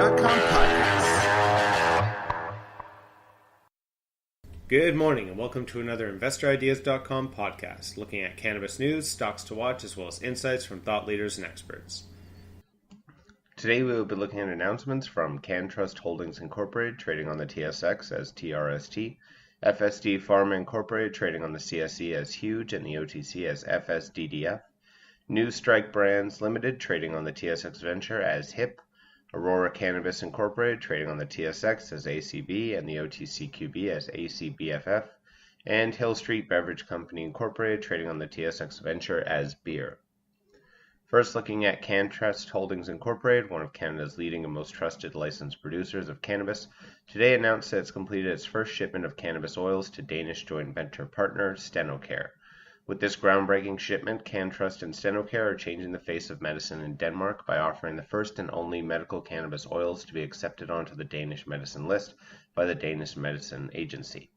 TRST.TO Podcasts. Good morning and welcome to another InvestorIdeas.com podcast looking at cannabis news, stocks to watch, as well as insights from thought leaders and experts. Today we will be looking at announcements from CannTrust Holdings Incorporated trading on the TSX as TRST, FSD Pharma Incorporated trading on the CSE as HUGE and the OTC as FSDDF, New Strike Brands Limited trading on the TSX Venture as HIP, Aurora Cannabis Incorporated trading on the TSX as ACB and the OTCQB as ACB.TO, and Hill Street Beverage Company Incorporated trading on the TSX Venture as Beer. First, looking at CannTrust Holdings Incorporated, one of Canada's leading and most trusted licensed producers of cannabis, today announced that it's completed its first shipment of cannabis oils to Danish joint venture partner TSXV. With this groundbreaking shipment, CannTrust and TSXV are changing the face of medicine in Denmark by offering the first and only medical cannabis oils to be accepted onto the Danish medicine list by the Danish Medicine Agency.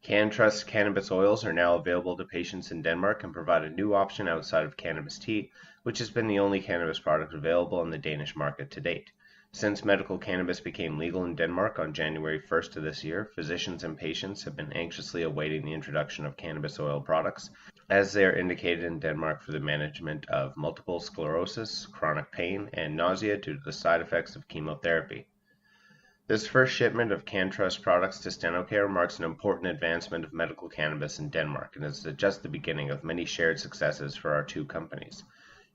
CannTrust cannabis oils are now available to patients in Denmark and provide a new option outside of cannabis tea, which has been the only cannabis product available on the Danish market to date. Since medical cannabis became legal in Denmark on January 1st of this year, physicians and patients have been anxiously awaiting the introduction of cannabis oil products, as they are indicated in Denmark for the management of multiple sclerosis, chronic pain, and nausea due to the side effects of chemotherapy. This first shipment of CannTrust products to TSXV marks an important advancement of medical cannabis in Denmark and is just the beginning of many shared successes for our two companies.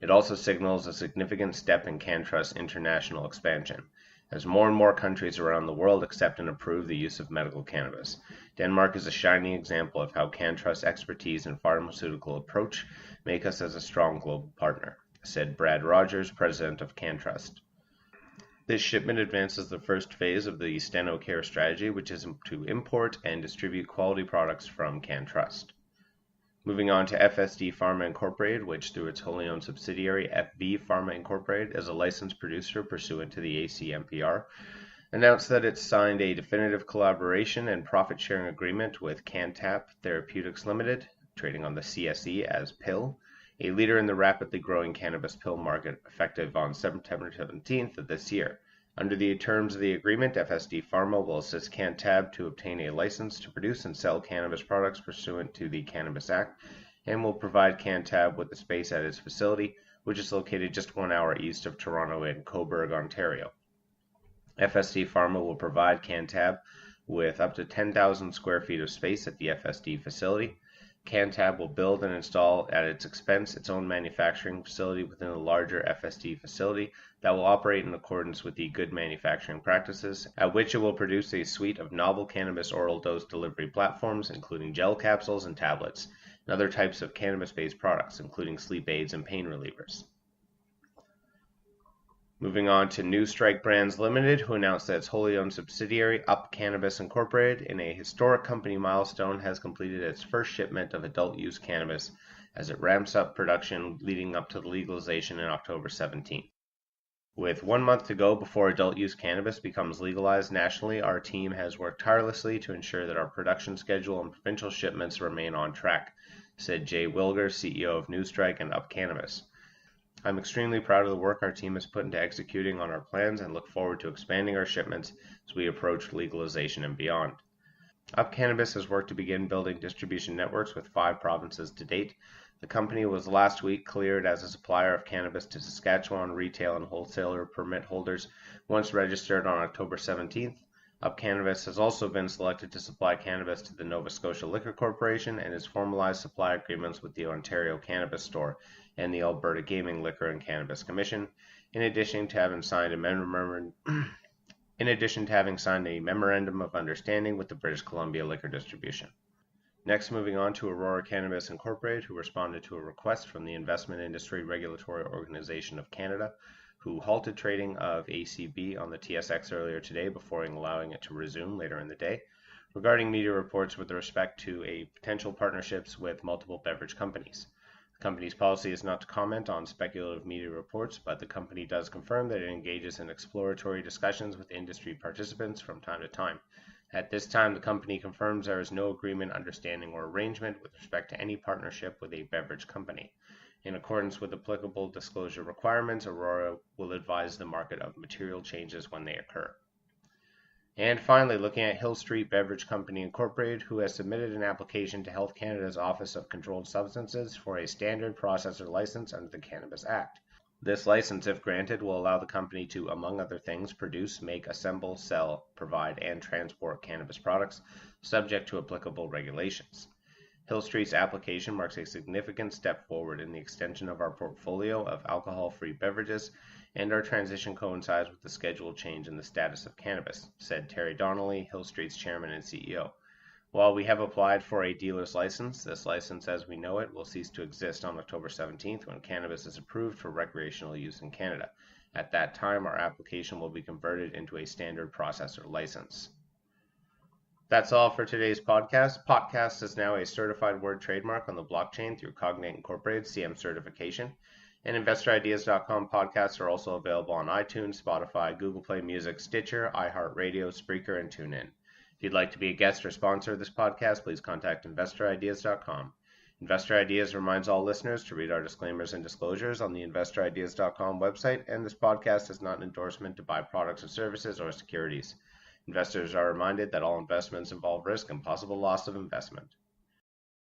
It also signals a significant step in CannTrust's international expansion, as more and more countries around the world accept and approve the use of medical cannabis. Denmark is a shining example of how CannTrust's expertise and pharmaceutical approach make us as a strong global partner, said Brad Rogers, president of CannTrust. This shipment advances the first phase of the TSXV strategy, which is to import and distribute quality products from CannTrust. Moving on to FSD Pharma Incorporated, which through its wholly owned subsidiary HIP.V Pharma Incorporated is a licensed producer pursuant to the ACMPR, announced that it signed a definitive collaboration and profit-sharing agreement with Cantab Therapeutics Limited, trading on the CSE as PIL, a leader in the rapidly growing cannabis pill market, effective on September 17th of this year. Under the terms of the agreement, FSD Pharma will assist Cantab to obtain a license to produce and sell cannabis products pursuant to the Cannabis Act, and will provide Cantab with the space at its facility, which is located just 1 hour east of Toronto in Cobourg, Ontario. FSD Pharma will provide Cantab with up to 10,000 square feet of space at the FSD facility. Cantab will build and install at its expense its own manufacturing facility within a larger FSD facility that will operate in accordance with the good manufacturing practices, at which it will produce a suite of novel cannabis oral dose delivery platforms, including gel capsules and tablets, and other types of cannabis-based products, including sleep aids and pain relievers. Moving on to New Strike Brands Limited, who announced that its wholly owned subsidiary, Up Cannabis Incorporated, in a historic company milestone, has completed its first shipment of adult-use cannabis as it ramps up production leading up to the legalization in October 17th. With 1 month to go before adult-use cannabis becomes legalized nationally, our team has worked tirelessly to ensure that our production schedule and provincial shipments remain on track, said Jay Wilger, CEO of New Strike and Up Cannabis. I'm extremely proud of the work our team has put into executing on our plans and look forward to expanding our shipments as we approach legalization and beyond. Up Cannabis has worked to begin building distribution networks with 5 provinces to date. The company was last week cleared as a supplier of cannabis to Saskatchewan retail and wholesaler permit holders once registered on October 17th. Up Cannabis has also been selected to supply cannabis to the Nova Scotia Liquor Corporation and has formalized supply agreements with the Ontario Cannabis Store and the Alberta Gaming, Liquor and Cannabis Commission, in addition to having signed a memorandum of understanding with the British Columbia Liquor Distribution. Next, moving on to Aurora Cannabis Incorporated, who responded to a request from the Investment Industry Regulatory Organization of Canada, who halted trading of ACB on the TSX earlier today before allowing it to resume later in the day, regarding media reports with respect to a potential partnerships with multiple beverage companies. The company's policy is not to comment on speculative media reports, but the company does confirm that it engages in exploratory discussions with industry participants from time to time. At this time, the company confirms there is no agreement, understanding, or arrangement with respect to any partnership with a beverage company. In accordance with applicable disclosure requirements, Aurora will advise the market of material changes when they occur. And finally, looking at Hill Street Beverage Company Incorporated, who has submitted an application to Health Canada's Office of Controlled Substances for a standard processor license under the Cannabis Act. This license, if granted, will allow the company to, among other things, produce, make, assemble, sell, provide, and transport cannabis products, subject to applicable regulations. Hill Street's application marks a significant step forward in the extension of our portfolio of alcohol-free beverages, and our transition coincides with the scheduled change in the status of cannabis, said Terry Donnelly, Hill Street's chairman and CEO. While we have applied for a dealer's license, this license as we know it will cease to exist on October 17th when cannabis is approved for recreational use in Canada. At that time, our application will be converted into a standard processor license. That's all for today's podcast. Potcasts is now a certified word trademark on the blockchain through Cognate Incorporated CM certification. And InvestorIdeas.com podcasts are also available on iTunes, Spotify, Google Play Music, Stitcher, iHeartRadio, Spreaker, and TuneIn. If you'd like to be a guest or sponsor of this podcast, please contact InvestorIdeas.com. Investor Ideas reminds all listeners to read our disclaimers and disclosures on the InvestorIdeas.com website, and this podcast is not an endorsement to buy products or services or securities. Investors are reminded that all investments involve risk and possible loss of investment.